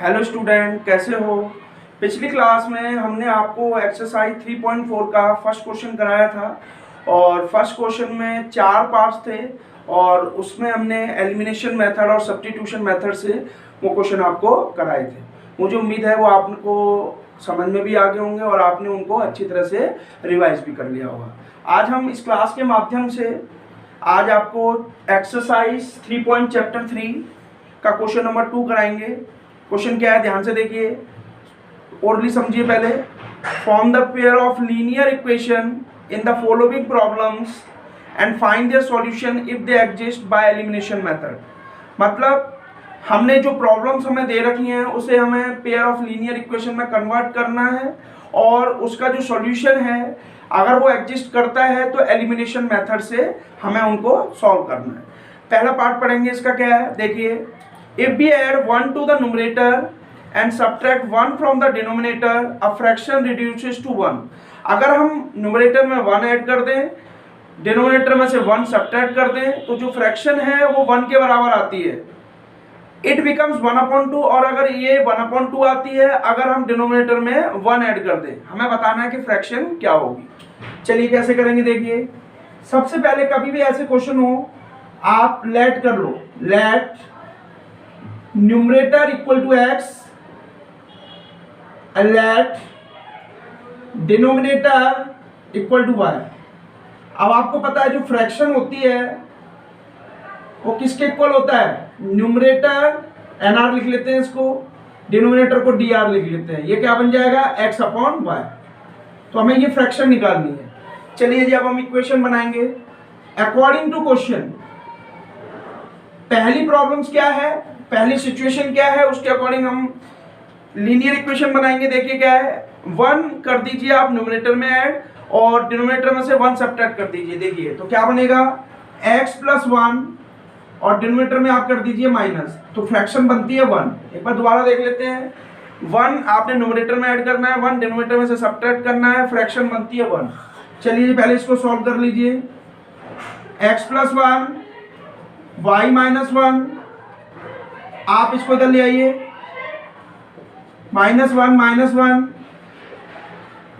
Hello student, कैसे हो। पिछली क्लास में हमने आपको एक्सरसाइज 3.4 का फर्स्ट क्वेश्चन कराया था और फर्स्ट क्वेश्चन में 4 पार्ट्स थे और उसमें हमने एलिमिनेशन मेथड और सब्स्टिट्यूशन मेथड से वो क्वेश्चन आपको कराए थे। मुझे उम्मीद है वो आपको समझ में भी आ गए होंगे और आपने उनको अच्छी तरह से रिवाइज भी कर लिया होगा। आज हम इस क्लास के माध्यम से आज आपको एक्सरसाइज 3.3 का क्वेश्चन नंबर 2 कराएंगे। क्वेश्चन क्या है, ध्यान से देखिए, ओरली समझिए पहले। Form the pair of linear equation in the following problems and find their solution if they exist by elimination method. मतलब हमने जो प्रॉब्लम्स हमें दे रखी हैं उसे हमें पेयर ऑफ लीनियर इक्वेशन में कन्वर्ट करना है और उसका जो सॉल्यूशन है अगर वो एग्जिस्ट करता है तो एलिमिनेशन मेथड से हमें उनको सॉल्व करना है। पहला पार्ट पढ़ेंगे, इसका क्या है देखिए। If we add 1 to the numerator and subtract 1 from the denominator, a fraction reduces to 1। अगर हम न्यूमरेटर में 1 ऐड कर दें, डिनोमिनेटर में से 1 सब्ट्रैक्ट कर दें तो जो फ्रैक्शन है वो 1 के बराबर आती है। It becomes 1/2। और अगर ये 1/2 आती है अगर हम डिनोमिनेटर में 1 ऐड कर दें, हमें बताना है कि फ्रैक्शन क्या होगी। चलिए कैसे करेंगे देखिए। सबसे पहले कभी भी ऐसे क्वेश्चन हो आप लेट कर लो, let numerator equal to x, let denominator equal to y. अब आपको पता है जो फ्रैक्शन होती है वो किसके इक्वल होता है, न्यूमरेटर एन आर लिख लेते हैं इसको, डिनोमिनेटर को डी आर लिख लेते हैं। ये क्या बन जाएगा, एक्स अपॉन वाई। तो हमें ये फ्रैक्शन निकालनी है। चलिए जी अब हम इक्वेशन बनाएंगे अकॉर्डिंग टू क्वेश्चन। पहली प्रॉब्लम्स क्या है, पहली सिचुएशन क्या है, उसके अकॉर्डिंग हम लीनियर इक्वेशन बनाएंगे। देखिए क्या है, 1 कर दीजिए आप न्यूमरेटर में ऐड और डिनोमिनेटर में से 1 सब्ट्रैक्ट कर दीजिए। देखिए तो क्या बनेगा, x + 1 और डिनोमिनेटर में आप कर दीजिए माइनस, तो फ्रैक्शन बनती है 1। एक बार दोबारा देख लेते हैं। 1 आपने न्यूमरेटर में ऐड करना है, 1 डिनोमिनेटर में से सब्ट्रैक्ट करना है, फ्रैक्शन बनती है 1। चलिए पहले इसको सॉल्व कर लीजिए। x + 1 y - 1, आप इसको इधर ले आइए, -1 - 1,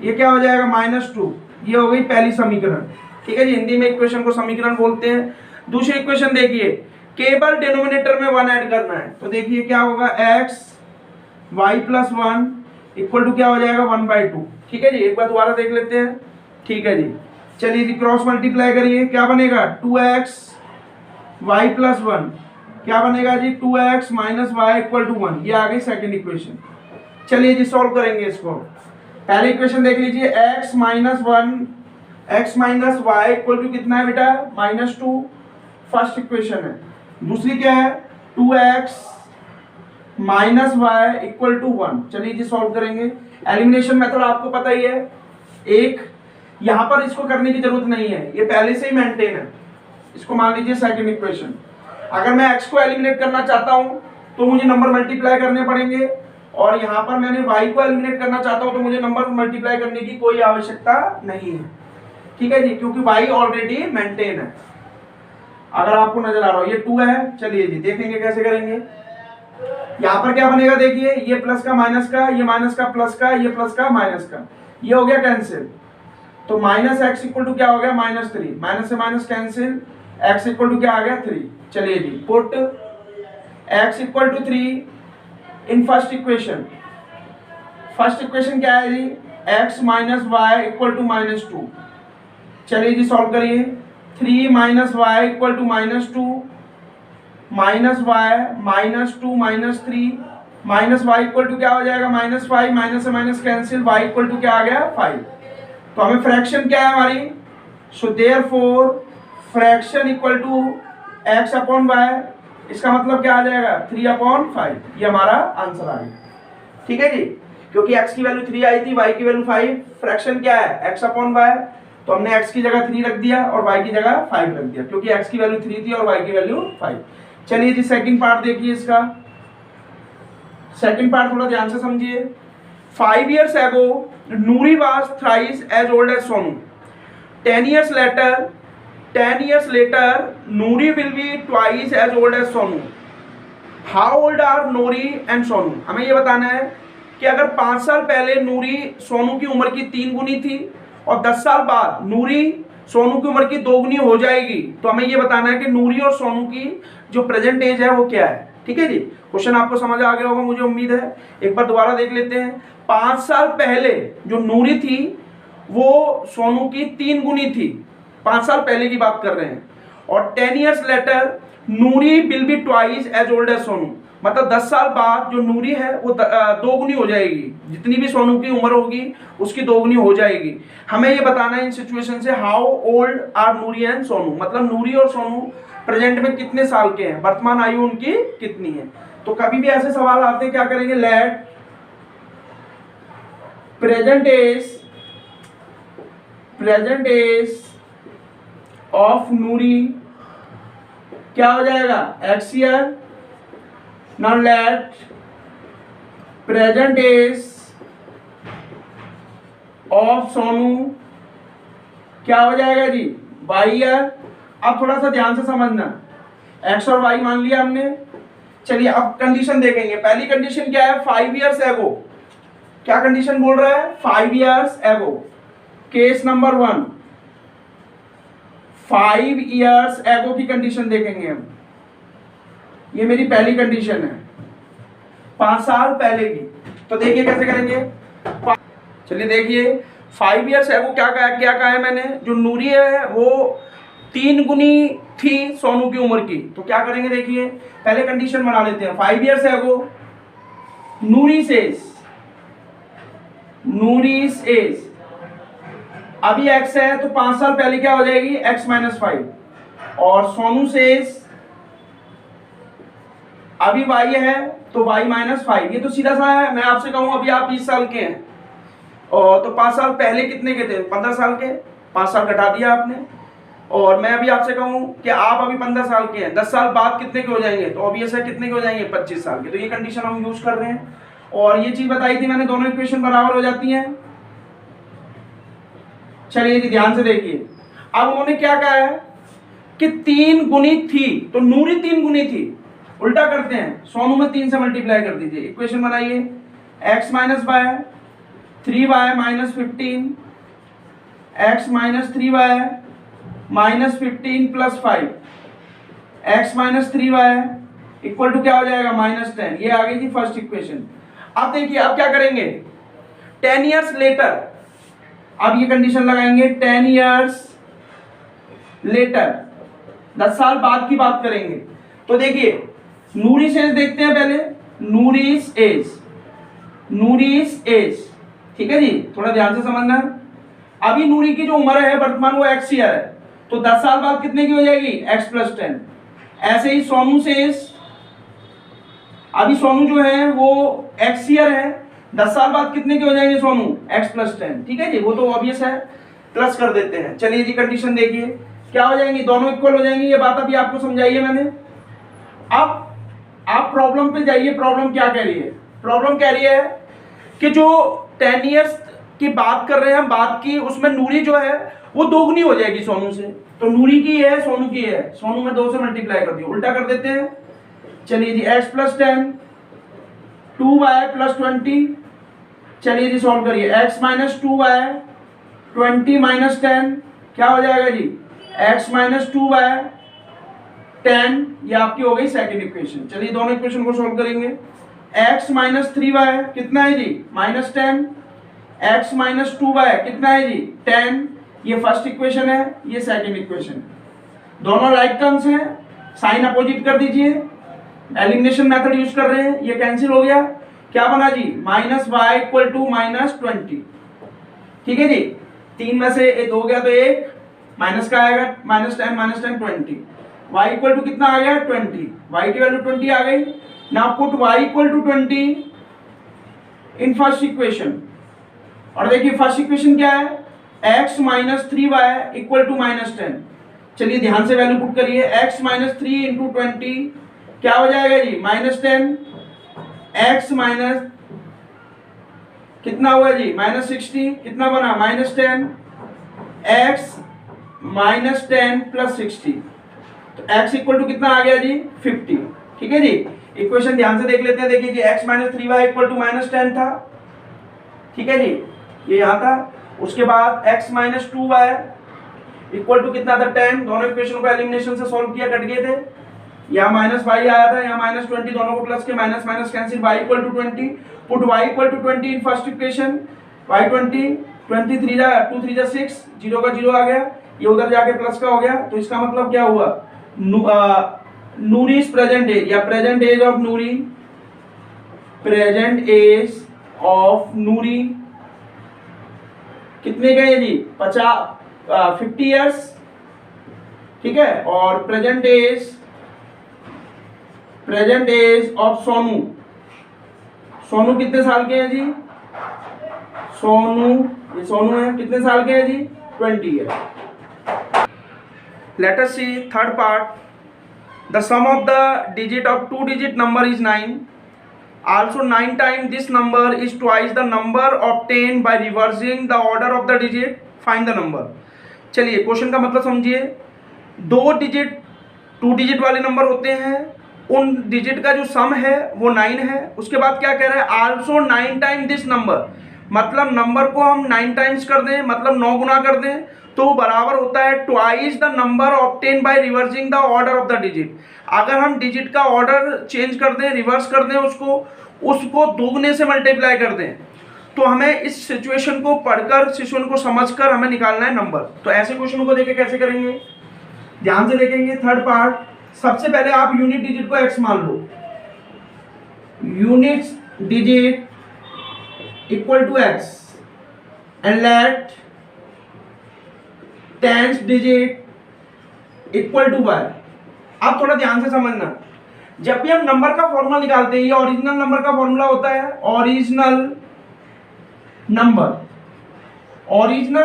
ये क्या हो जाएगा -2। ये हो गई पहली समीकरण। ठीक है जी, हिंदी में इक्वेशन को समीकरण बोलते हैं। दूसरी इक्वेशन देखिए, केवल डिनोमिनेटर में 1 ऐड करना है, तो देखिए क्या होगा, x y + 1 इक्वल टू क्या हो जाएगा 1/2। ठीक है जी, एक बार दोबारा देख लेते हैं। ठीक है जी, चलिए जी क्रॉस मल्टीप्लाई करिए, क्या बनेगा 2x y + 1, क्या बनेगा जी 2x - y = 1। ये आ गई सेकंड इक्वेशन। चलिए जी सॉल्व करेंगे इसको। पहली इक्वेशन देख लीजिए, x - 1 x - y = कितना है बेटा, -2, फर्स्ट इक्वेशन है। दूसरी क्या है, 2x - y = 1। चलिए जी सॉल्व करेंगे। एलिमिनेशन मेथड आपको पता ही है, एक यहाँ पर इसको करने की जरूरत नहीं है, ये पहले से ही मेंटेन है। इसको मान लीजिए सेकंड इक्वेशन। अगर मैं x को एलिमिनेट करना चाहता हूं तो मुझे नंबर मल्टीप्लाई करने पड़ेंगे और यहाँ पर मैंने y को एलिमिनेट करना चाहता हूं तो मुझे नंबर मल्टीप्लाई करने की कोई आवश्यकता नहीं है। ठीक है जी, क्योंकि y ऑलरेडी मेंटेन है। अगर आपको नजर आ रहा हो ये 2 है। चलिए जी देखेंगे कैसे करेंगे। यहाँ पर क्या बनेगा, देखिए ये प्लस का माइनस का, ये माइनस का प्लस का, ये प्लस का माइनस का, ये हो गया कैंसिल। तो -x = क्या हो गया, -3, माइनस से माइनस कैंसिल, x = क्या आ गया 3। चलिए जी put x = 3 in first equation. First equation क्या है जी, x - y = -2। चलिए जी सॉल्व करिए। 3 - y = -2, -y -2 -3 -y = क्या हो जाएगा, -5, माइनस से माइनस कैंसिल, y = क्या आ गया 5। तो हमें फ्रैक्शन क्या है हमारी, so therefore fraction equal to x upon y. इसका मतलब क्या आ जाएगा 3/5। ये हमारा आंसर आ गया। ठीक है जी, क्योंकि x की वैल्यू 3 आई थी, y की वैल्यू 5, फ्रैक्शन क्या है x अपॉन वाई, तो हमने x की जगह 3 रख दिया और y की जगह 5 रख दिया, क्योंकि x की वैल्यू 3 थी और y की वैल्यू 5। चलिए जी सेकंड पार्ट देखिए इसका। सेकंड पार्ट थोड़ा ध्यान से समझिए। 5 years ago Nuri was thrice as old as Sonu. 10 years later Nuri will be twice as old as Sonu. How old are Noori and Sonu, हमें ये बताना है कि अगर 5 साल पहले नूरी सोनू की उम्र की 3 गुनी थी और 10 साल बाद नूरी सोनू की उम्र की 2 गुनी हो जाएगी, तो हमें ये बताना है कि नूरी और सोनू की जो प्रेजेंट एज है वो क्या है। ठीक है जी, क्वेश्चन आपको समझ आ गया होगा मुझे उम्मीद है। एक बार दोबारा देख लेते हैं। 5 साल पहले जो नूरी थी वो सोनू की 3 गुनी थी, 5 साल पहले की बात कर रहे हैं। और 10 years later Noori will be twice as old as Sonu, मतलब 10 साल बाद जो नूरी है वो 2 गुनी हो जाएगी, जितनी भी सोनू की उम्र होगी उसकी 2 गुनी हो जाएगी। हमें ये बताना है इन सिचुएशन से how old are Noori and Sonu, मतलब नूरी और सोनू प्रेजेंट में कितने साल के हैं, वर्तमान आयु उनकी कितनी है। तो कभी भी ऐसे सवाल आते हैं क्या करेंगे, let present age of Noori क्या हो जाएगा, x year. Now let present age of Sonu क्या हो जाएगा जी, y ईयर। अब थोड़ा सा ध्यान से समझना, x और y मान लिया हमने। चलिए अब कंडीशन देखेंगे। पहली कंडीशन क्या है, 5 years एगो। क्या कंडीशन बोल रहा है, 5 years एगो। केस नंबर 1, 5 years एगो की कंडीशन देखेंगे हम। ये मेरी पहली कंडीशन है, 5 साल पहले की। तो देखिए कैसे करेंगे। चलिए देखिए 5 years एगो क्या कहा है मैंने, जो नूरी है वो 3 गुनी थी सोनू की उम्र की। तो क्या करेंगे देखिए, पहले कंडीशन बना लेते हैं। 5 years एगो नूरीस एज अभी x है तो 5 साल पहले क्या हो जाएगी, x - 5। और सोनू सेज अभी y है तो y - 5। ये तो सीधा सा है। मैं आपसे कहूं अभी आप 20 साल के हैं और तो 5 साल पहले कितने के थे, 15 साल के। 5 साल घटा दिया आपने। और मैं अभी आपसे कहूं कि आप अभी 15 साल के हैं, 10 साल बाद कितने के हो जाएंगे, तो ऑब्वियस है कितने के हो जाएंगे, 25 साल के। तो ये कंडीशन हम यूज कर रहे हैं। और ये चीज बताई थी मैंने, दोनों इक्वेशन बराबर हो जाती हैं। चलिए जी ध्यान से देखिए। अब उन्होंने क्या कहा है कि 3 गुनी थी, तो नूरी 3 गुनी थी। उल्टा करते हैं, सोनू में 3 से मल्टीप्लाई कर दीजिए। इक्वेशन बनाइए, x - y 3y - 15 x - 3y -15 + 5 x - 3y equal to क्या हो जाएगा, -10। ये आ गई थी फर्स्ट इक्वेशन। अब देखिए अब क्या करेंगे, 10 years लेटर। अब ये कंडीशन लगाएंगे, 10 years लेटर, 10 साल बाद की बात करेंगे। तो देखिए नूरीस एज देखते हैं पहले, नूरीस एज। ठीक है जी, थोड़ा ध्यान से समझना। अभी नूरी की जो उम्र है वर्तमान वो x ईयर है, तो 10 साल बाद कितने की हो जाएगी, x + 10। ऐसे ही सोनू सेज, अभी सोनू जो है वो x ईयर है, 10 साल बाद कितने के हो जाएंगे सोनू, x + 10। ठीक है जी, वो तो ऑब्वियस है, प्लस कर देते हैं। चलिए जी कंडीशन देखिए क्या हो जाएंगी, दोनों इक्वल हो जाएंगी। ये बात अभी आपको समझाई है मैंने। अब आप प्रॉब्लम पे जाइए। प्रॉब्लम क्या कह रही है, प्रॉब्लम कह रही है कि जो 10 years की बात कर रहे हैं हम, बात की उसमें नूरी जो है वो 2 गुनी हो जाएगी सोनू से। तो नूरी की है, सोनू की है, सोनू में 2 से मल्टीप्लाई कर दिया, उल्टा कर देते हैं। चलिए जी x + 10 2y + 20। चलिए जी सॉल्व करिए, x - 2y 20 - 10 क्या हो जाएगा जी, x - 2y 10। ये आपकी हो गई सेकंड इक्वेशन। चलिए दोनों इक्वेशन को सॉल्व करेंगे। x - 3y कितना है जी, -10। x - 2y कितना है जी, 10। ये फर्स्ट इक्वेशन है, ये सेकंड इक्वेशन। दोनों राइट टर्म्स हैं, साइन अपोजिट कर दीजिए। एलिमिनेशन मेथड यूज कर रहे हैं, ये कैंसिल हो गया। क्या बना जी, -y = -20। ठीक है जी, 3 में से 1 हो गया तो 1 माइनस का आएगा, -10 - 10 20। y इक्वल टू कितना आ गया, 20। y की वैल्यू 20 आ गई। Now put y = 20 in first equation. और देखिए फर्स्ट इक्वेशन क्या है, x - 3y = -10। चलिए ध्यान से वैल्यू पुट करिए, x - 3 × 20 क्या हो जाएगा जी, -10। x माइनस कितना हुआ जी, -60। कितना बना, -10। x -10 + 60, तो x इक्वल टू कितना आ गया जी, 50। ठीक है जी, इक्वेशन ध्यान से देख लेते हैं। देखिए कि x minus 3y equal to -10 था, ठीक है जी, ये यहाँ था। उसके बाद x minus 2y equal to कितना था 10। दोनों इक्वेशन को एलिमिनेशन से सॉल्व किया, कट गए थे। यहाँ माइनस वाई आया था, यहाँ माइनस 20, दोनों को प्लस के minus minus cancel, y equal to 20, put y equal to 20 in first equation, y 20, 23 जा 2 3 जा 6, 0 का 0 आ गया, ये उधर जाके प्लस का हो गया। तो इसका मतलब क्या हुआ, नूरी's प्रेजेंट एज या present age of Noori, present age of Noori कितने गए जी 50 ईयर्स, ठीक है। और present age of Sonu, Sonu कितने साल के हैं जी, सोनू, ये सोनू है, कितने साल के हैं जी 20 year. Let us see third part. The sum of the digit of 2 digit number is 9, also 9 times this number is twice the number obtained by reversing the order of the digit, find the number। चलिए question का मतलब समझिए। 2 digit 2 digit वाले number होते हैं, उन digit का जो सम है वो 9 है। उसके बाद क्या कह रहा है, also 9 टाइम दिस नंबर, मतलब नंबर को हम 9 टाइम्स कर दें, मतलब 9 गुना कर दें, तो बराबर होता है twice the number obtain by reversing the order of the digit. अगर हम डिजिट का ऑर्डर चेंज कर दें, रिवर्स कर दें, उसको दोगुने से मल्टीप्लाई कर दें, तो हमें इस सिचुएशन को पढ़कर, सिचुएशन को समझकर हमें निकालना है नंबर। तो ऐसे क्वेश्चन को देखे कैसे करेंगे, ध्यान से देखेंगे। थर्ड पार्ट, सबसे पहले आप यूनिट डिजिट को x मान लो, unit digit equal to x and let tens digit equal to y। अब थोड़ा ध्यान से समझना, जब भी हम नंबर का फॉर्मूला निकालते हैं, ये ओरिजिनल नंबर का फॉर्मूला होता है। ओरिजिनल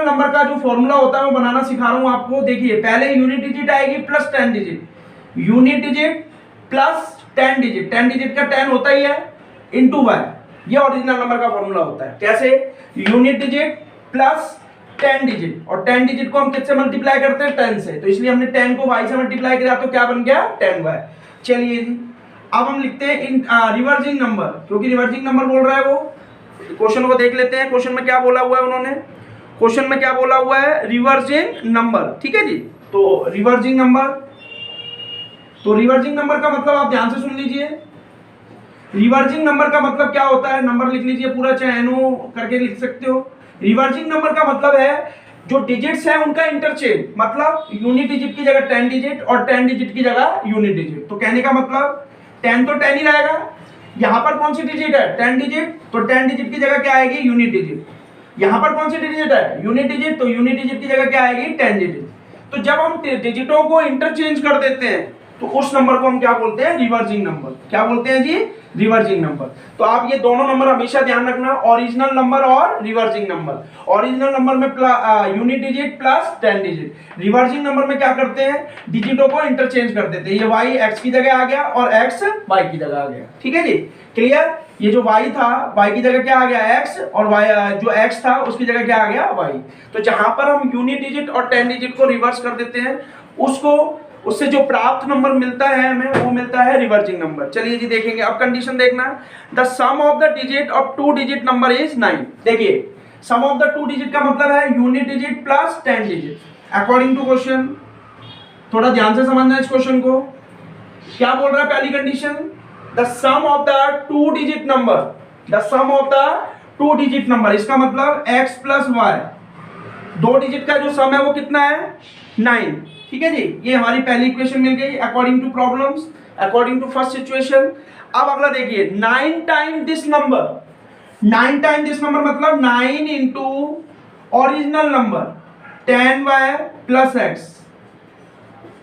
नंबर का जो फॉर्मूला होता है वो बनाना सिखा रहा हूं आपको। देखिए पहले यूनिट डिजिट आएगी plus 10 digit, unit digit plus 10 digit, 10 digit का 10 होता ही है, इनटू y, ये ओरिजिनल नंबर का फॉर्मूला होता है। कैसे, यूनिट डिजिट प्लस 10 डिजिट, और 10 डिजिट को हम किससे मल्टीप्लाई करते हैं, 10 से, तो इसलिए हमने 10 को y से मल्टीप्लाई किया, तो क्या बन गया 10y। चलिए जी, अब हम लिखते हैं इन रिवर्सिंग नंबर, क्योंकि रिवर्सिंग नंबर बोल रहा है वो। क्वेश्चन को देख लेते हैं, क्वेश्चन में क्या बोला हुआ है उन्होंने, क्वेश्चन में क्या बोला हुआ है, रिवर्सिंग नंबर, ठीक है जी। तो रिवर्सिंग नंबर, तो रिवर्सिंग नंबर का मतलब आप ध्यान से सुन लीजिए। रिवर्सिंग नंबर का मतलब क्या होता है, नंबर लिख लीजिए पूरा, चाहे NO करके लिख सकते हो। रिवर्सिंग नंबर का मतलब है जो डिजिट्स है उनका इंटरचेंज, मतलब यूनिट डिजिट की जगह 10 डिजिट और 10 डिजिट की जगह यूनिट डिजिट। तो कहने का मतलब 10 तो 10 ही रहेगा, यहाँ पर कौन सी डिजिट है 10 डिजिट, तो 10 डिजिट की जगह क्या आएगी यूनिट डिजिट। यहाँ पर कौन सी डिजिट है यूनिट डिजिट, तो यूनिट डिजिट की जगह क्या आएगी 10 डिजिट। तो जब हम डिजिटों को इंटरचेंज कर देते हैं तो उस नंबर को हम क्या बोलते हैं, रिवर्सिंग नंबर। क्या बोलते हैं जी, रिवर्सिंग नंबर। तो आप ये दोनों नंबर हमेशा ध्यान रखना, ओरिजिनल नंबर और रिवर्सिंग नंबर। ओरिजिनल नंबर में unit digit plus 10 digit, reversing number में क्या करते हैं, डिजिटों को इंटरचेंज कर देते हैं। ये y x की जगह आ गया और x y की जगह आ गया, ठीक है जी, क्लियर। ये जो y था, y की जगह क्या आ गया x, और y जो x था उसकी जगह क्या आ गया y। तो जहां पर हम यूनिट डिजिट और 10 डिजिट को रिवर्स कर देते हैं, उससे जो प्राप्त नंबर मिलता है हमें, वो मिलता है रिवर्सिंग नंबर। चलिए जी देखेंगे, अब कंडीशन देखना, the sum of the digit of 2 digit number is 9। देखिए सम ऑफ द 2 डिजिट का मतलब है unit digit plus 10 digit according to question. थोड़ा ध्यान से समझना इस क्वेश्चन को, क्या बोल रहा है पहली condition, the sum of the 2 digit number, the sum of the 2 digit number, इसका मतलब x प्लस वाई, 2 डिजिट का जो सम है वो कितना है 9, ठीक है जी। ये हमारी पहली इक्वेशन मिल गई according to problems, according to first situation. अब अगला देखिए, 9 time this number, 9 time this number मतलब 9 into original number 10y plus x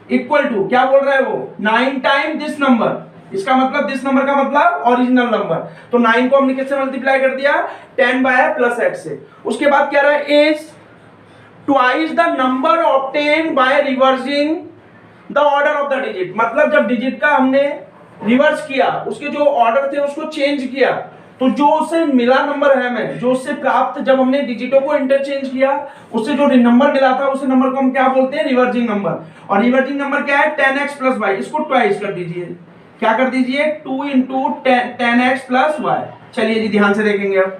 equal to, क्या बोल रहा है वो, 9 टाइम दिस नंबर, इसका मतलब दिस नंबर का मतलब ओरिजिनल नंबर। तो 9 को हमने किससे मल्टीप्लाई कर दिया, 10y प्लस x से। उसके बाद क्या रहा है, is twice the number obtain by reversing the order of the digit, मतलब जब डिजिट का हमने रिवर्स किया, उसके जो ऑर्डर थे उसको चेंज किया, तो जो उससे मिला नंबर है हमें, जो उससे प्राप्त, जब हमने डिजिटों को इंटरचेंज किया उससे जो नंबर मिला था उस नंबर को हम क्या बोलते हैं, रिवर्सिंग नंबर। और रिवर्सिंग नंबर क्या है 10x प्लस y, इसको ट्वाइस कर दीजिए, क्या कर दीजिए 2 इंटू 10x प्लस वाई। चलिए जी ध्यान से देखेंगे अब,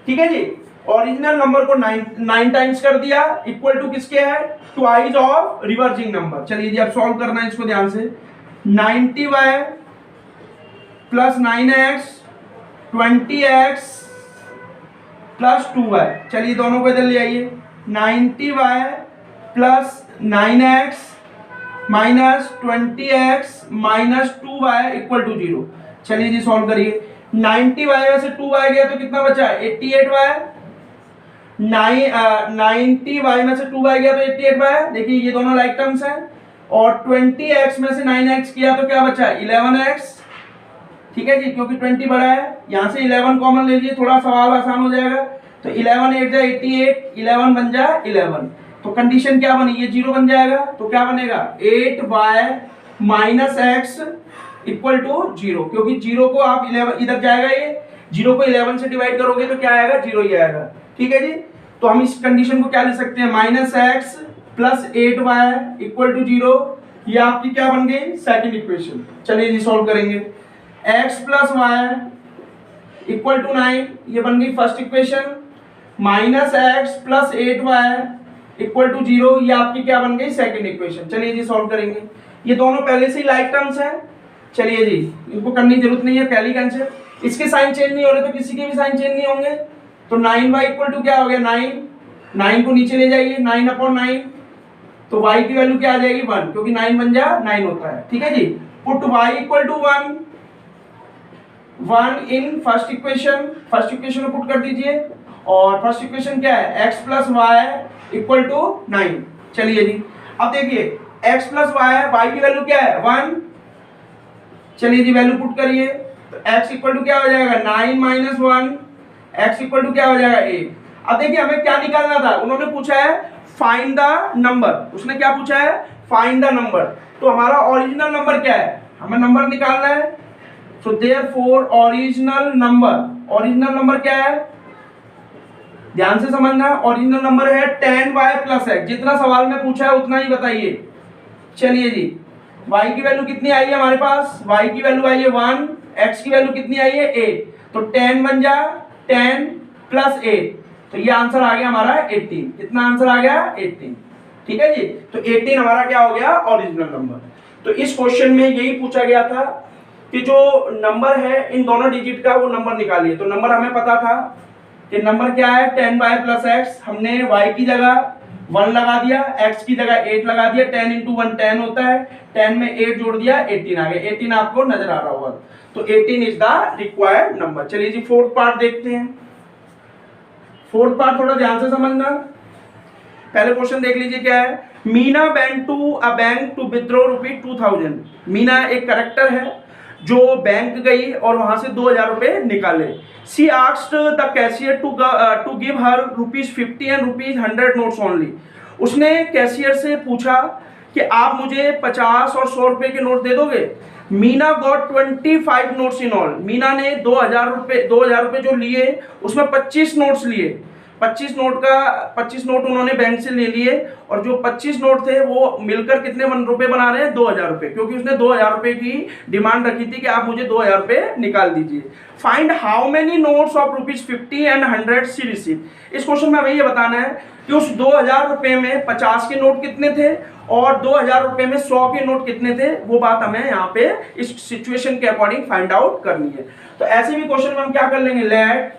ठीक है जी। ओरिजिनल नंबर को 9 टाइम्स कर दिया, इक्वल टू किसके है, ट्वाइस ऑफ रिवर्सिंग नंबर। चलिए जी अब सॉल्व करना है इसको ध्यान से। 90y plus 9x 20x plus 2y। चलिए दोनों को इधर ले आइए। 90y plus 9x minus 20x minus 2y equal to 0। चलिए जी सॉल्व करिए। 90y में से 2y गया तो कितना बचा, 88y। 90y में से 2y गया तो 88y। देखिए ये दोनों लाइक टर्म्स हैं। और 20x में से 9x किया तो क्या बचा, 11x। ठीक है जी, क्योंकि 20 बड़ा है, यहां से 11 कॉमन ले लीजिए, थोड़ा सवाल आसान हो जाएगा। तो 11 8 जा 88, 11 बन जा 11। तो कंडीशन क्या बनी, ये 0 बन जाएगा। तो क्या बनेगा 8y minus x equal to 0, क्योंकि 0 को आप 11 इधर जाएगा, ये 0 को 11 से डिवाइड करोगे तो क्या आएगा, 0 ही आएगा। ठीक है जी, तो हम इस कंडीशन को क्या लिख सकते हैं, minus x plus 8y equal to 0। ये आपकी क्या बन गई, सेकंड इक्वेशन। चलिए जी सॉल्व करेंगे। x plus y equal to 9, ये बन गई first equation. Minus x plus 8y equal to 0, ये आपकी क्या बन गई, सेकंड इक्वेशन। चलिए जी सॉल्व करेंगे। ये दोनों पहले से ही लाइक टर्म्स हैं। चलिए जी इनको करने की जरूरत नहीं है, पहली कैंसिल। इसके साइन चेंज नहीं हो रहे तो किसी के भी साइन चेंज नहीं होंगे। तो 9y इक्वल टू क्या हो गया, 9 को नीचे ले जाइए, 9/9। तो y की वैल्यू क्या आ जाएगी, 1, क्योंकि 9 बन जा 9 होता है। ठीक है जी, put y equal to 1 in first equation. First equation में पुट कर दीजिए। और फर्स्ट इक्वेशन क्या है, x plus y equal to 9। चलिए जी अब देखिए x प्लस वाई की वैल्यू क्या है, 1। चलिए जी वैल्यू पुट करिए। तो x इक्वल टू क्या हो जाएगा, 9 माइनस 1, x इक्वल टू क्या हो जाएगा 8। अब देखिए हमें क्या निकालना था, उन्होंने पूछा है फाइंड द नंबर। उसने क्या पूछा है, फाइंड द नंबर। तो हमारा ओरिजिनल नंबर क्या है, हमें नंबर निकालना है। सो देयरफॉर ओरिजिनल नंबर क्या है, ध्यान से समझना। ओरिजिनल नंबर है 10y प्लस x। जितना सवाल में पूछा है उतना ही बताइए। चलिए जी y की वैल्यू कितनी आई है हमारे पास, y की वैल्यू आई है 1, x की वैल्यू कितनी आई है 8। तो 10 बन जा 10 प्लस 8, तो ये आंसर आ गया हमारा 18। कितना आंसर आ गया, 18। ठीक है जी, तो 18 हमारा क्या हो गया, ओरिजिनल नंबर। तो इस क्वेश्चन में यही पूछा गया था कि जो नंबर है इन दोनों डिजिट का वो नंबर निकालिए। तो नंबर हमें पता था कि नंबर क्या है 10y प्लस x। हमने y की जगह 1 लगा दिया, x की जगह 8 लगा दिया। 10 इंटू 1 10 होता है, 10 में 8 जोड़ दिया, 18 आ गया। 18 आपको नजर आ रहा होगा। तो 18 इज द रिक्वायर्ड नंबर। चलिए जी फोर्थ पार्ट देखते हैं। फोर्थ पार्ट थोड़ा ध्यान से समझना। पहले क्वेश्चन देख लीजिए क्या है। Meena went to a bank to withdraw ₹2000। Meena एक कैरेक्टर है जो बैंक गई और वहां से 2000 रुपए निकाले। She asked the cashier to give her ₹50 and ₹100 notes only. उसने कैशियर से पूछा कि आप मुझे 50 और 100 रुपए के नोट दे दोगे। Meena got 25 notes in all. Meena ने 2000 रुपए जो लिए उसमें 25 नोट्स लिए। 25 नोट उन्होंने बैंक से ले लिए और जो 25 नोट थे वो मिलकर कितने रुपए बना रहे हैं, 2000 रुपए, क्योंकि उसने 2000 रुपए की डिमांड रखी थी कि आप मुझे 2000 रुपए निकाल दीजिए। Find how many notes of ₹50 and 100 she receive. इस क्वेश्चन में हमें ये बताना है कि उस 2000 रुपए में 50 के नोट कितने थे और 2000 रुपए में 100 के नोट कितने थे। वो बात हमें यहाँ पे इस सिचुएशन के अकॉर्डिंग फाइंड आउट करनी है। तो ऐसे भी क्वेश्चन में हम क्या कर लेंगे, लेट,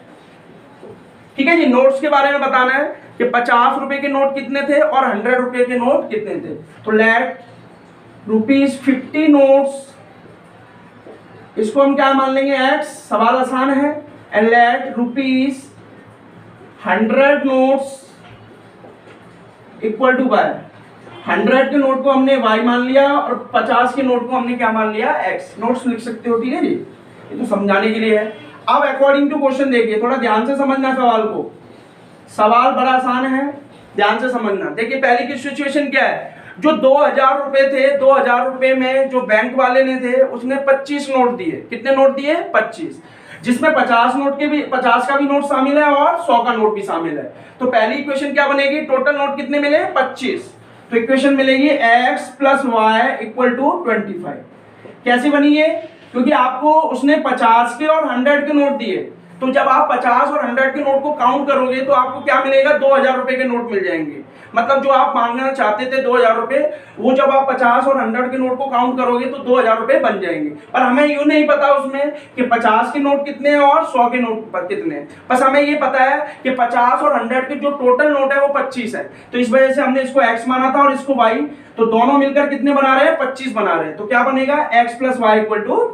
ठीक है जी, नोट्स के बारे में बताना है कि 50 रुपए के नोट कितने थे और 100 रुपए के नोट कितने थे। तो लेट ₹50 नोट्स, इसको हम क्या मान लेंगे, x, सवाल आसान है। And let ₹100 notes equal to y। 100 के नोट को हमने y मान लिया और 50 के नोट को हमने क्या मान लिया, x। नोट्स लिख सकते हो, ठीक है जी, ये तो समझाने के लिए है। अब अकॉर्डिंग टू क्वेश्चन देखिए, थोड़ा ध्यान से समझना सवाल को। सवाल बड़ा आसान है, ध्यान से समझना। देखिए पहली की सिचुएशन क्या है, जो 2000 रुपए थे, 2000 रुपए में जो बैंक वाले ने थे उसने 25 नोट दिए। कितने नोट दिए, 25, जिसमें 50 का भी नोट शामिल है और 100 का नोट भी शामिल है। तो पहली इक्वेशन क्या बनेगी, टोटल नोट कितने मिले, 25। तो इक्वेशन मिलेगी x plus y equal to 25। कैसी बनी है, क्योंकि आपको उसने 50 के और 100 के नोट दिए, तो जब आप 50 और 100 के नोट को काउंट करोगे तो आपको क्या मिलेगा, 2000 रुपए के नोट मिल जाएंगे। मतलब जो आप मांगना चाहते थे 2000 रुपए, वो जब आप 50 और 100 के नोट को काउंट करोगे तो 2000 रुपए बन जाएंगे। पर हमें यूं नहीं पता उसमें कि 50 के नोट कितने हैं और 100 के नोट पर कितने हैं, बस हमें ये पता है कि 50 और 100 के जो टोटल नोट है वो 25 है। तो इस वजह से हमने इसको x माना था और इसको y, तो दोनों मिलकर कितने बना रहे हैं, 25 बना रहे हैं। तो क्या बनेगा, x + y =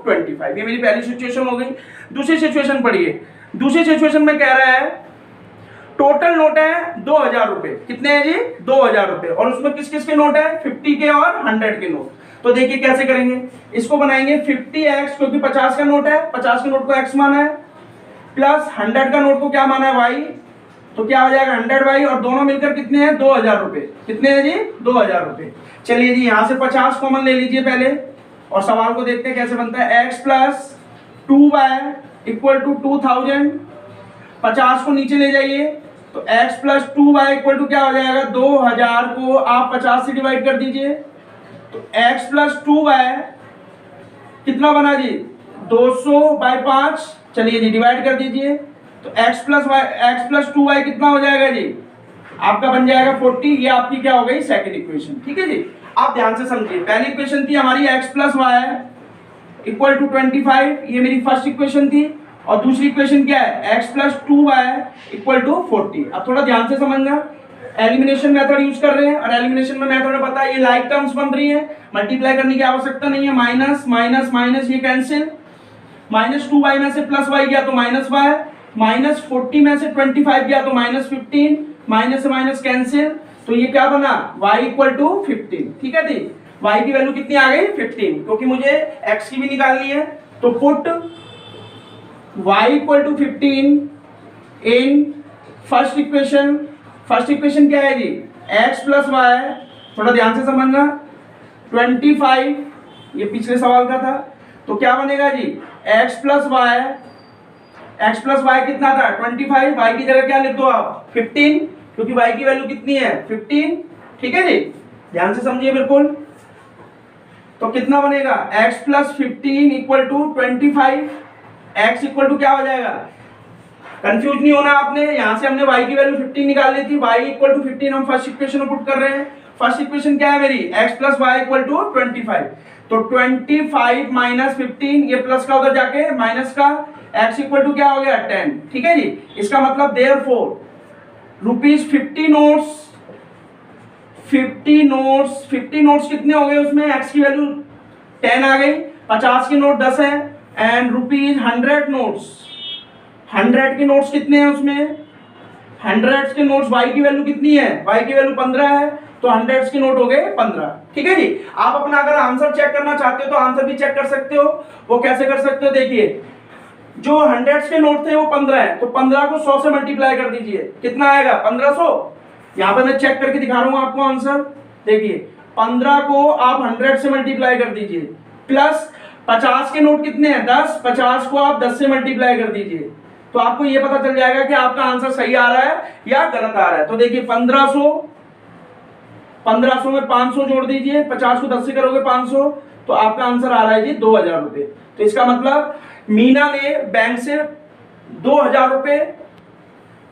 25। ये मेरी पहली सिचुएशन हो गई। दूसरी सिचुएशन पढ़िए। दूसरी सिचुएशन में कह रहा है टोटल नोट है 2000 रुपए। कितने हैं जी, 2000 रुपए, और उसमें किस किस के नोट है, 50 के और 100 के नोट। तो देखिए कैसे करेंगे, इसको बनाएंगे 50x, क्योंकि 50 का नोट है, 50 के नोट को x माना है, प्लस 100 का नोट को क्या माना है, y, तो क्या हो जाएगा 100y, और दोनों मिलकर कितने हैं, 2000 रुपए। कितने हैं जी, 2000 रुपए। चलिए जी यहाँ से 50 कॉमन ले लीजिए पहले, और सवाल को देखते हैं कैसे बनता है। x + 2y = 2000। 50 को नीचे ले जाइए, तो x + 2y = क्या हो जाएगा, 2000 को आप 50 से डिवाइड कर दीजिए, तो x + 2y कितना बना जी, 200/5। चलिए जी डिवाइड कर दीजिए, तो x + 2y कितना हो जाएगा जी, आपका बन जाएगा 40। ये आपकी क्या हो गई, सेकंड इक्वेशन। ठीक है जी, आप ध्यान से समझिए। पहली इक्वेशन थी हमारी x + y = 25, ये मेरी फर्स्ट इक्वेशन थी। और दूसरी इक्वेशन क्या है, x + 2y = 40। अब थोड़ा ध्यान से समझना, एलिमिनेशन मेथड यूज कर रहे हैं, और एलिमिनेशन में मेथड में पता है ये लाइक टर्म्स बन रही है, मल्टीप्लाई करने की आवश्यकता नहीं है। माइनस माइनस माइनस ये कैंसिल, -2y में से +y गया तो -y, -40 में से 25 गया तो -15, माइनस से माइनस कैंसिल, तो ये क्या बना, y = 15। ठीक है जी, y की वैल्यू कितनी आ गई, 15, क्योंकि मुझे x की भी निकालनी है। तो पुट y = 15 इन फर्स्ट इक्वेशन। फर्स्ट इक्वेशन क्या है जी, x + y, थोड़ा ध्यान से समझना, 25, ये पिछले सवाल का था, तो क्या बनेगा जी, x + y कितना था, 25, y की जगह क्या लिख दो आप, 15, क्योंकि y की वैल्यू कितनी है, 15। ठीक है जी, ध्यान से समझिए बिल्कुल। तो कितना बनेगा, x + 15 = 25, x = क्या हो जाएगा, कंफ्यूज नहीं होना आपने, यहां से हमने y की वैल्यू 15 निकाल ली थी, y = 15 हम फर्स्ट इक्वेशन में पुट कर रहे हैं। फर्स्ट इक्वेशन क्या है मेरी, x + y = 25, तो 25 - 15, ये प्लस का उधर जाके माइनस का, x = क्या हो गया, 10। ठीक है जी, इसका मतलब देयरफॉर ₹50 नोट्स, 50 नोट्स कितने हो गए उसमें, x की वैल्यू 10 आ गई, 50 के नोट 10 है, एंड ₹100 नोट्स, 100 के नोट्स कितने हैं उसमें, 100 के नोट्स, y की वैल्यू कितनी है, y की वैल्यू 15 है, तो 100 के नोट हो गए 15। ठीक है जी, आप अपना अगर आंसर चेक करना चाहते हो तो आंसर भी चेक कर सकते हो। वो कैसे कर सकते हो, देखिए जो 100 के नोट थे वो 15 है, तो 15 को 100 से मल्टीप्लाई कर दीजिए, कितना आएगा, 1500। यहाँ पे मैं चेक करके दिखा रहा हूँ आपको आंसर, देखिए 15 को आप 100 से मल्टीप्लाई कर दीजिए, प्लस 50 के नोट कितने हैं, 10, 50 को आप 10 से मल्टीप्लाई कर दीजिए, तो आपको ये पता चल जाएगा कि आपका आंसर सही आ रहा है या गलत आ रहा है। तो देखिए 1500 में 500 जोड़ दीजिए, 50 को 10 से करोगे 500, तो आपका आंसर आ रहा है जी 2000 रुपए। तो इसका मतलब मीना ने बैंक से 2000 रुपए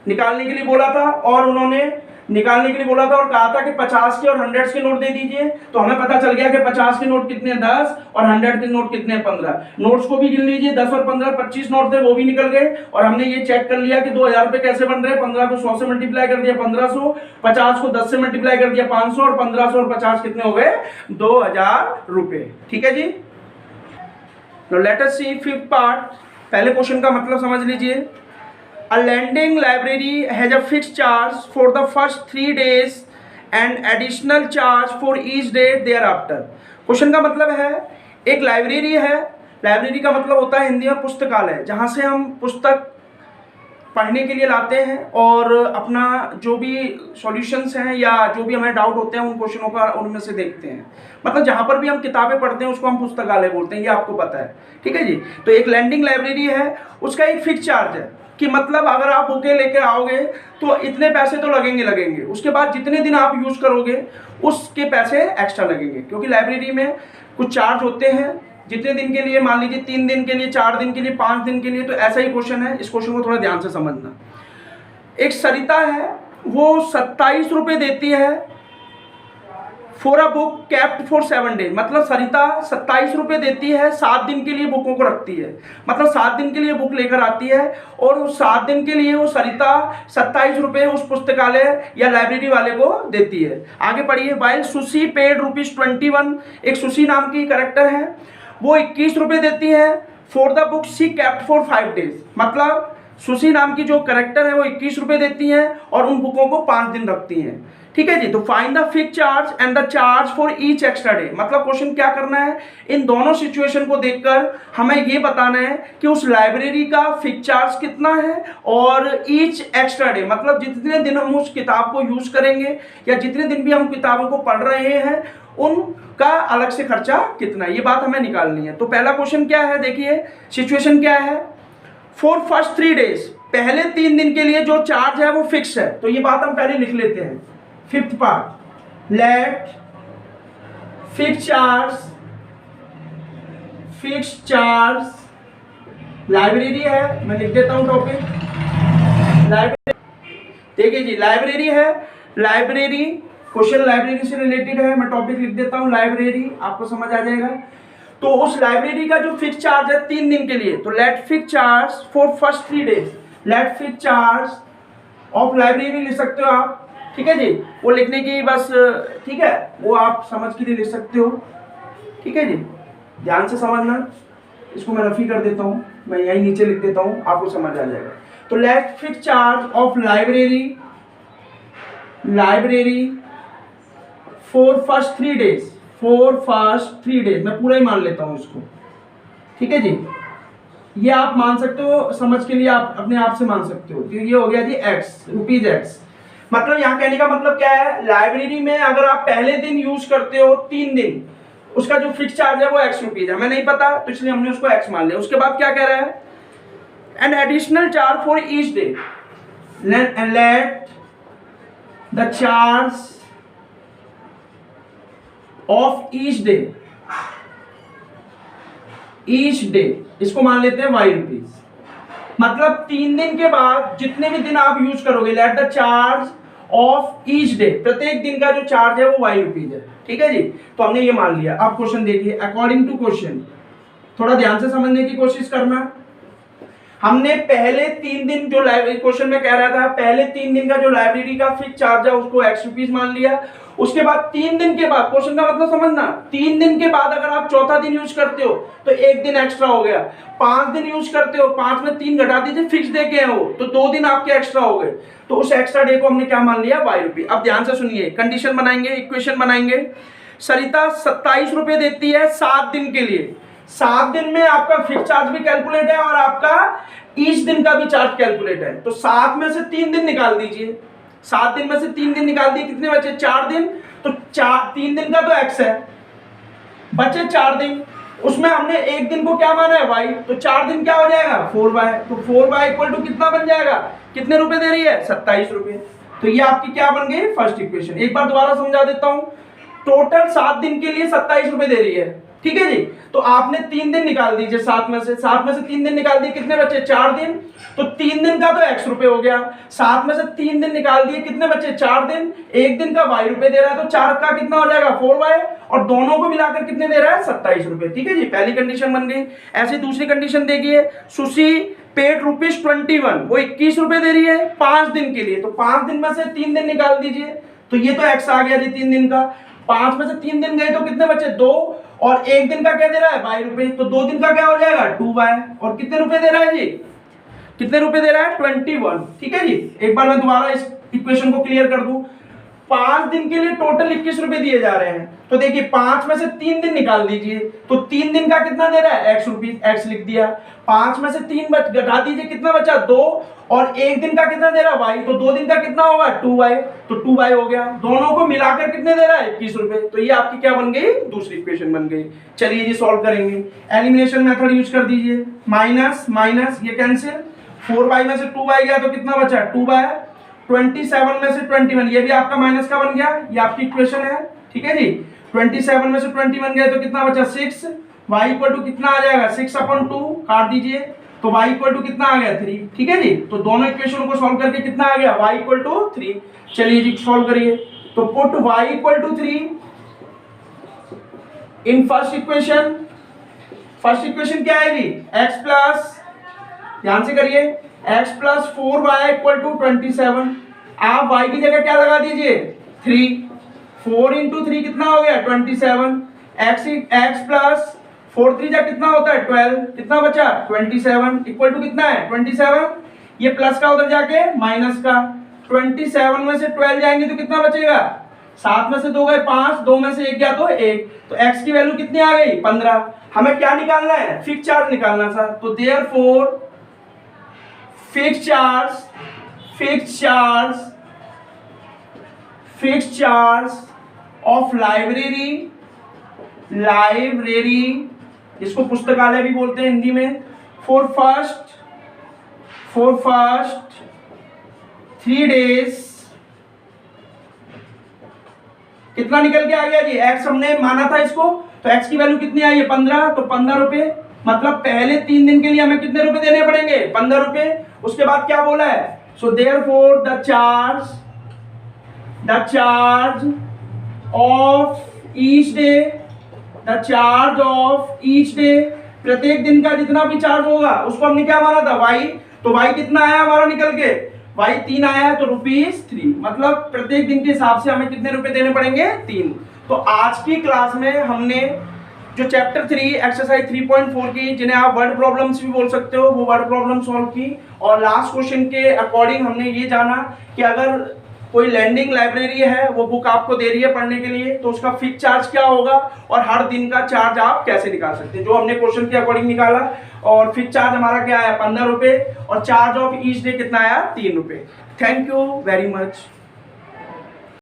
निकालने के लिए बोला था, और उन्होंने निकालने के लिए बोला था और कहा था कि 50 के और 100 के नोट दे दीजिए। तो हमें पता चल गया कि 50 के नोट कितने 10 और 100 के नोट कितने 15। नोट्स को भी गिन लीजिए, 10 और 15 25 नोट थे, वो भी निकल गए। और हमने ये चेक कर लिया कि 2000 रुपए कैसे बन रहे हैं। 15 को 100 से मल्टीप्लाई कर दिया 1500, 50 को 10 से मल्टीप्लाई कर दिया 500, और 1500 और 50 कितने हो गए 2000 रुपए। ठीक है जी, तो late us C fifth part. पहले क्वेश्चन का मतलब समझ लीजिए। A lending library has a fixed charge for the first 3 days and additional charge for each day thereafter। Question का मतलब है, एक लाइब्रेरी है, लाइब्रेरी का मतलब होता है हिंदी में पुस्तकालय, जहाँ से हम पुस्तक पढ़ने के लिए लाते हैं और अपना जो भी सॉल्यूशंस हैं या जो भी हमें डाउट होते हैं उन क्वेश्चनों का उनमें से देखते हैं। मतलब जहाँ पर भी हम किताबें पढ़ते हैं उसको हम पुस्तकालय बोलते हैं, ये आपको पता है। ठीक है जी, तो एक लैंडिंग लाइब्रेरी है, उसका एक फिक्स चार्ज है कि मतलब अगर आप बुकें लेके आओगे तो इतने पैसे तो लगेंगे, उसके बाद जितने दिन आप यूज़ करोगे उसके पैसे एक्स्ट्रा लगेंगे, क्योंकि लाइब्रेरी में कुछ चार्ज होते हैं जितने दिन के लिए, मान लीजिए 3 दिन के लिए, 4 दिन के लिए, 5 दिन के लिए, तो ऐसा ही क्वेश्चन है। इस क्वेश्चन को थोड़ा ध्यान से समझना। एक सरिता है, वो 27 रुपये देती है for a book kept for 7 days. मतलब सरिता 27 रुपये देती है, 7 दिन के लिए बुकों को रखती है। मतलब 7 दिन के लिए बुक लेकर आती है और उस 7 दिन के लिए वो सरिता 27 रुपये उस पुस्तकालय या लाइब्रेरी वाले को देती है। आगे पढ़िए। While sushi paid ₹21। एक सुशी नाम की कैरेक्टर है, वो 21 रुपये देती है for the book she kept for 5 days. मतलब सुशी नाम की जो कैरेक्टर है वो 21 रुपये देती है और उन बुकों को 5 दिन रखती हैं। ठीक है जी। तो find the fix charge and the charge for each extra day. मतलब क्वेश्चन क्या करना है, इन दोनों सिचुएशन को देखकर हमें ये बताना है कि उस लाइब्रेरी का फिक्स चार्ज कितना है और ईच एक्स्ट्रा डे, मतलब जितने दिन हम उस किताब को यूज करेंगे या जितने दिन भी हम किताबों को पढ़ रहे हैं उनका अलग से खर्चा कितना है, ये बात हमें निकालनी है। तो पहला क्वेश्चन क्या है, देखिए सिचुएशन क्या है। फॉर फर्स्ट 3 डेज, पहले 3 दिन के लिए जो चार्ज है वो फिक्स है। तो ये बात हम पहले लिख लेते हैं। Fifth part, let fix charge library है, मैं लिख देता हूं टॉपिक लाइब्रेरी। देखिए जी, लाइब्रेरी है, लाइब्रेरी क्वेश्चन लाइब्रेरी से रिलेटेड है, मैं टॉपिक लिख देता हूं लाइब्रेरी, आपको समझ आ जाएगा। तो उस लाइब्रेरी का जो फिक्स चार्ज है 3 दिन के लिए, तो let fix charge for first 3 days, let fix charge of library लिख सकते हो आप। ठीक है जी, वो लिखने की बस, ठीक है, वो आप समझ के लिए लिख सकते हो। ठीक है जी, ध्यान से समझना। इसको मैं रफी कर देता हूँ, मैं यहीं नीचे लिख देता हूँ, आपको समझ आ जाएगा। तो let fix charge of library for first 3 days, मैं पूरा ही मान लेता हूँ इसको। ठीक है जी, ये आप मान सकते हो, समझ के लिए आप अपने आप से मान सकते हो। तो ये हो गया जी ₹X। मतलब यहाँ कहने का मतलब क्या है, लाइब्रेरी में अगर आप पहले दिन यूज करते हो 3 दिन, उसका जो फिक्स चार्ज है वो ₹X है। हमें नहीं पता तो इसलिए हमने उसको X मान लिया। उसके बाद क्या कह रहा है, an additional charge for each day, let the charge of each day, इसको मान लेते हैं ₹Y। मतलब 3 दिन के बाद जितने भी दिन आप यूज करोगे, let the charge of each day, प्रत्येक दिन का जो चार्ज है वो ₹Y है। ठीक है जी, तो हमने ये मान लिया। अब क्वेश्चन देखिए, अकॉर्डिंग टू क्वेश्चन, थोड़ा ध्यान से समझने की कोशिश करना। हमने पहले 3 दिन जो लाइब्रेरी, क्वेश्चन में कह रहा था पहले 3 दिन का जो लाइब्रेरी का फिक्स चार्ज है उसको ₹X मान लिया। उसके बाद 3 दिन के बाद, क्वेश्चन का मतलब समझना, 3 दिन के बाद अगर आप चौथा दिन यूज करते हो तो 1 दिन एक्स्ट्रा हो गया। 5 दिन यूज करते हो, 5 में 3 घटा दीजिए, फिक्स डे के हैं वो, तो 2 दिन आपके एक्स्ट्रा हो गए। तो उस एक्स्ट्रा डे को हमने क्या मान लिया, ₹Y। अब ध्यान से सुनिए, कंडीशन बनाएंगे, इक्वेशन बनाएंगे। सरिता 27 रुपये देती है 7 दिन के लिए। 7 दिन में आपका फिक्स चार्ज भी कैलकुलेट है और आपका ईच दिन का भी चार्ज कैलकुलेट है। तो 7 में से 3 दिन निकाल दीजिए। 7 दिन में से 3 दिन निकाल दिए, कितने बचे, 4 दिन। तो 3 दिन का तो X है, बचे 4 दिन, उसमें हमने 1 दिन को क्या माना है, Y। तो 4 दिन क्या हो जाएगा, 4Y। तो 4Y इक्वल टू कितना बन जाएगा, कितने रुपए दे रही है, 27 रुपये। तो ये आपकी क्या बन गई, फर्स्ट इक्वेशन। एक बार दोबारा समझा देता हूं। टोटल 7 दिन के लिए 27 रुपये दे रही है। ठीक है जी, तो आपने 3 दिन निकाल दीजिए, 7 में से 3 दिन निकाल दिए, कितने बचे, 4 दिन। तो 3 दिन का तो X रुपये हो गया, 7 में से 3 दिन निकाल दिए, कितने बचे, 4 दिन। 1 दिन का Y रुपये दे रहा है, तो 4 का कितना हो जाएगा, 4Y, और दोनों को मिलाकर कितने दे रहा है, 27 रुपये। ठीक है जी, पहली कंडीशन बन गई। ऐसे दूसरी कंडीशन देखिए, सुशी पेड ₹21, वो 21 रुपये दे रही है 5 दिन के लिए। तो 5 दिन में से 3 दिन निकाल दीजिए, तो ये तो X आ गया जी 3 दिन का। 5 में से 3 दिन गए तो कितने बचे, 2, और 1 दिन का क्या दे रहा है, ₹Y रुपये। तो 2 दिन का क्या हो जाएगा, 2Y, और कितने रुपए दे रहा है जी, कितने रुपए दे रहा है, 21। ठीक है जी, एक बार मैं दोबारा इस इक्वेशन को क्लियर कर दूं। 5 दिन के लिए टोटल 21 रुपए दिए जा रहे हैं। तो देखिए 5 में से 3 दिन निकाल दीजिए, तो 3 दिन का कितना दे रहा है, X रुपीज, X लिख दिया। 5 में से 3 घटा दीजिए, कितना बचा, 2, और 1 दिन का कितना दे रहा है, Y। तो 2 दिन का कितना होगा, 2Y। तो 2Y हो गया, दोनों को मिलाकर कितने दे रहा है, 21 रुपए। तो ये आपकी क्या बन गई, दूसरी इक्वेशन बन गई। चलिए जी सॉल्व करेंगे। एलिमिनेशन मेथड यूज कर दीजिए, माइनस माइनस ये कैंसिल, 4Y में से 2Y गया तो कितना बचा, 2Y। 27 में से 21, ये भी आपका माइनस का बन गया, ये आपकी इक्वेशन है। ठीक है जी, 27 में से 21 गए तो कितना बचा, 6, y इक्वल टू कितना आ जाएगा 6/2, काट दीजिए, तो y इक्वल टू कितना आ गया 3। ठीक है जी, तो दोनों इक्वेशन को सॉल्व करके कितना आ गया y इक्वल टू 3। चलिए जी सॉल्व करिए, तो put y equal to 3 in first equation. First equation क्या आएगी x प्लस, ध्यान से करिए, x plus 4y equal to 27। आप y की जगह क्या लगा दीजिए 3, 4 इंटू 3 कितना हो गया 27। x प्लस 4 3 जा कितना होता है 12, कितना बचा 27 इक्वल टू कितना है 27। ये प्लस का उधर जाके माइनस का, 27 में से 12 जाएंगे तो कितना बचेगा, 7 में से 2 गए 5, 2 में से 1 गया तो 1, तो x की वैल्यू कितनी आ गई 15। हमें क्या निकालना है फिक्स चार्ज निकालना था, तो therefore fix charge of library, इसको पुस्तकालय भी बोलते हैं हिंदी में, फॉर फर्स्ट 3 डेज कितना निकल के आ गया जी, x हमने माना था इसको, तो x की वैल्यू कितनी आई है 15, तो 15 रुपए, मतलब पहले 3 दिन के लिए हमें कितने रुपए देने पड़ेंगे 15 रुपए। उसके बाद क्या बोला है, so therefore the charge of each day, प्रत्येक दिन का जितना भी चार्ज होगा उसको हमने क्या माना था y, तो y कितना आया हमारा निकल के, y 3 आया है, तो ₹3, मतलब प्रत्येक दिन के हिसाब से हमें कितने रुपए देने पड़ेंगे 3। तो आज की क्लास में हमने जो चैप्टर 3 एक्सरसाइज 3.4 की, जिन्हें आप वर्ड प्रॉब्लम्स भी बोल सकते हो, वो वर्ड प्रॉब्लम सॉल्व की, और लास्ट क्वेश्चन के अकॉर्डिंग हमने ये जाना कि अगर कोई लैंडिंग लाइब्रेरी है वो बुक आपको दे रही है पढ़ने के लिए, तो उसका फिक्स चार्ज क्या होगा और हर दिन का चार्ज आप कैसे निकाल सकते हैं, जो हमने क्वेश्चन के अकॉर्डिंग निकाला। और फिक्स चार्ज हमारा क्या आया 15 रुपए, और चार्ज ऑफ ईच डे कितना आया 3 रुपए। Thank you very much.